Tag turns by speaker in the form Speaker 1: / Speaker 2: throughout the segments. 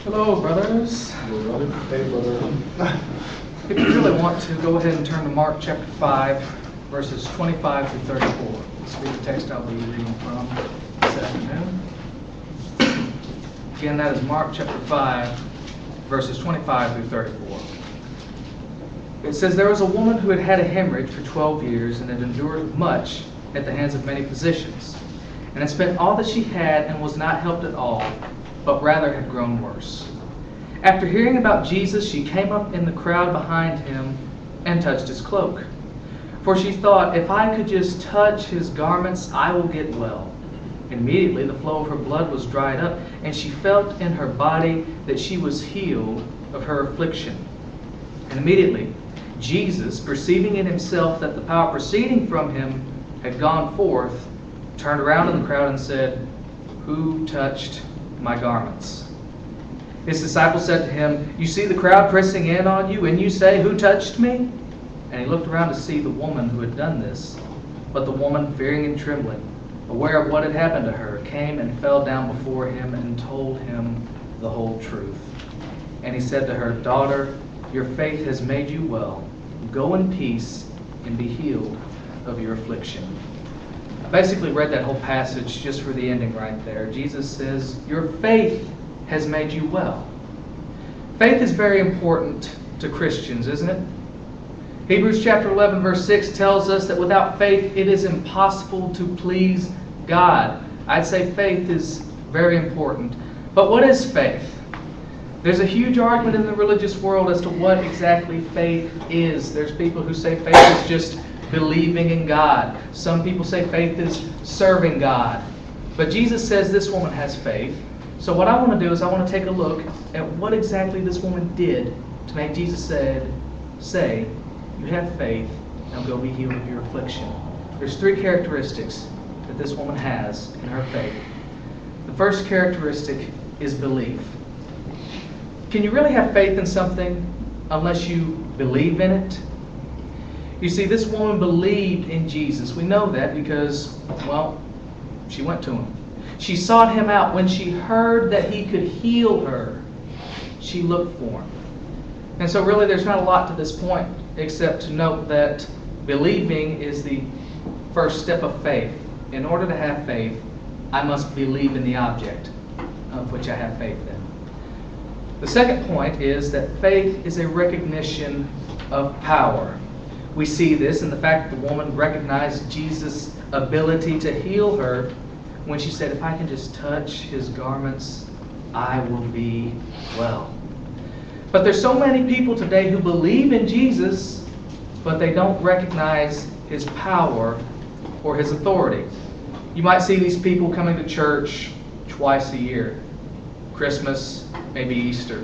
Speaker 1: Hello, brothers.
Speaker 2: Hey, brother.
Speaker 1: If you really want to, go ahead and turn to Mark chapter 5, verses 25 through 34. This will be the text I'll be reading from this afternoon. Again, that is Mark chapter 5, verses 25 through 34. It says, "There was a woman who had had a hemorrhage for 12 years and had endured much at the hands of many physicians, and had spent all that she had and was not helped at all, but rather had grown worse. After hearing about Jesus, she came up in the crowd behind him and touched his cloak. For she thought, if I could just touch his garments, I will get well. Immediately the flow of her blood was dried up, and she felt in her body that she was healed of her affliction. And immediately Jesus, perceiving in himself that the power proceeding from him had gone forth, turned around in the crowd and said, 'Who touched my garments?' His disciples said to him, 'You see the crowd pressing in on you, and you say, "Who touched me?" And he looked around to see the woman who had done this. But the woman, fearing and trembling, aware of what had happened to her, came and fell down before him and told him the whole truth. And he said to her, 'Daughter, your faith has made you well. Go in peace and be healed of your affliction.'" I basically read that whole passage just for the ending right there. Jesus says, your faith has made you well. Faith is very important to Christians, isn't it? Hebrews chapter 11 verse 6 tells us that without faith it is impossible to please God. I'd say faith is very important. But what is faith? There's a huge argument in the religious world as to what exactly faith is. There's people who say faith is just believing in God. Some people say faith is serving God. But Jesus says this woman has faith. So what I want to do is I want to take a look at what exactly this woman did to make Jesus say, "You have faith, now go be healed of your affliction." There's three characteristics that this woman has in her faith. The first characteristic is belief. Can you really have faith in something unless you believe in it? You see, this woman believed in Jesus. We know that because, well, she went to him. She sought him out. When she heard that he could heal her, she looked for him. And so really there's not a lot to this point except to note that believing is the first step of faith. In order to have faith, I must believe in the object of which I have faith in. The second point is that faith is a recognition of power. We see this in the fact that the woman recognized Jesus' ability to heal her when she said, "If I can just touch his garments, I will be well." But there's so many people today who believe in Jesus, but they don't recognize his power or his authority. You might see these people coming to church twice a year, Christmas, maybe Easter.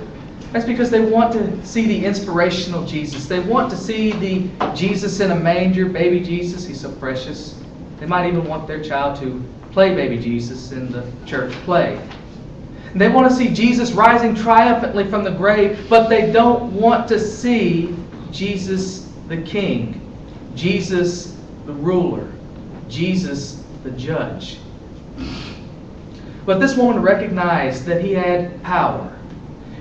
Speaker 1: That's because they want to see the inspirational Jesus. They want to see the Jesus in a manger, baby Jesus. He's so precious. They might even want their child to play baby Jesus in the church play. They want to see Jesus rising triumphantly from the grave, but they don't want to see Jesus the King, Jesus the ruler, Jesus the judge. But this woman recognized that he had power.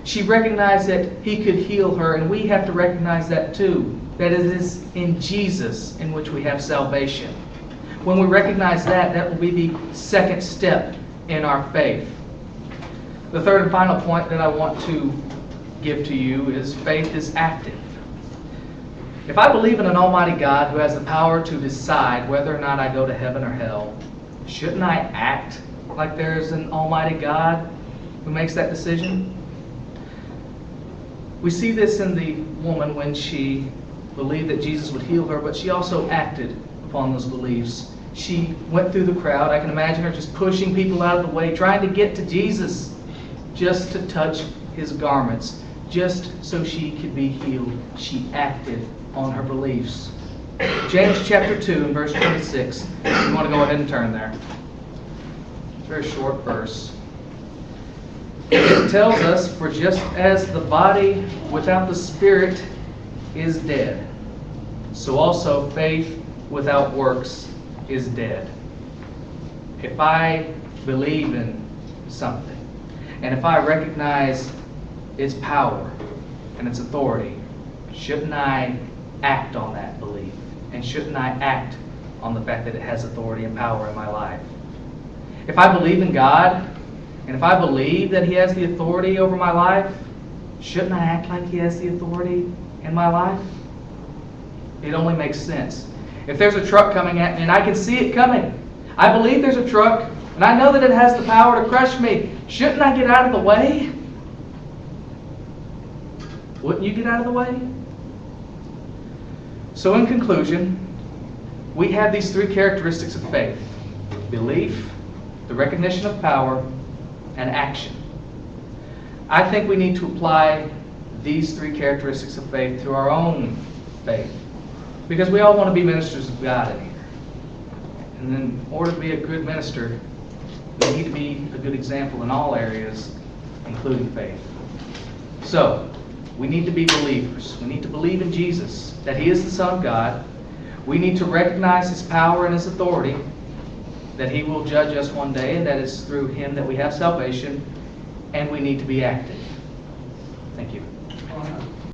Speaker 1: She recognized that he could heal her, and we have to recognize that too, that it is in Jesus in which we have salvation. When we recognize that, that will be the second step in our faith. The third and final point that I want to give to you is faith is active. If I believe in an almighty God who has the power to decide whether or not I go to heaven or hell, shouldn't I act like there's an almighty God who makes that decision? We see this in the woman when she believed that Jesus would heal her, but she also acted upon those beliefs. She went through the crowd. I can imagine her just pushing people out of the way, trying to get to Jesus, just to touch his garments, just so she could be healed. She acted on her beliefs. James chapter 2 and verse 26. You want to go ahead and turn there. It's a very short verse. It tells us, "For just as the body without the spirit is dead, so also faith without works is dead." If I believe in something, and if I recognize its power and its authority, shouldn't I act on that belief? And shouldn't I act on the fact that it has authority and power in my life? If I believe in God, and if I believe that He has the authority over my life, shouldn't I act like He has the authority in my life? It only makes sense. If there's a truck coming at me and I can see it coming, I believe there's a truck, and I know that it has the power to crush me, shouldn't I get out of the way? Wouldn't you get out of the way? So in conclusion, we have these three characteristics of faith: belief, the recognition of power, and action. I think we need to apply these three characteristics of faith to our own faith, because we all want to be ministers of God in here. And in order to be a good minister, we need to be a good example in all areas, including faith. So, we need to be believers. We need to believe in Jesus, that He is the Son of God. We need to recognize His power and His authority, that He will judge us one day, and that it's through Him that we have salvation. And we need to be active. Thank you.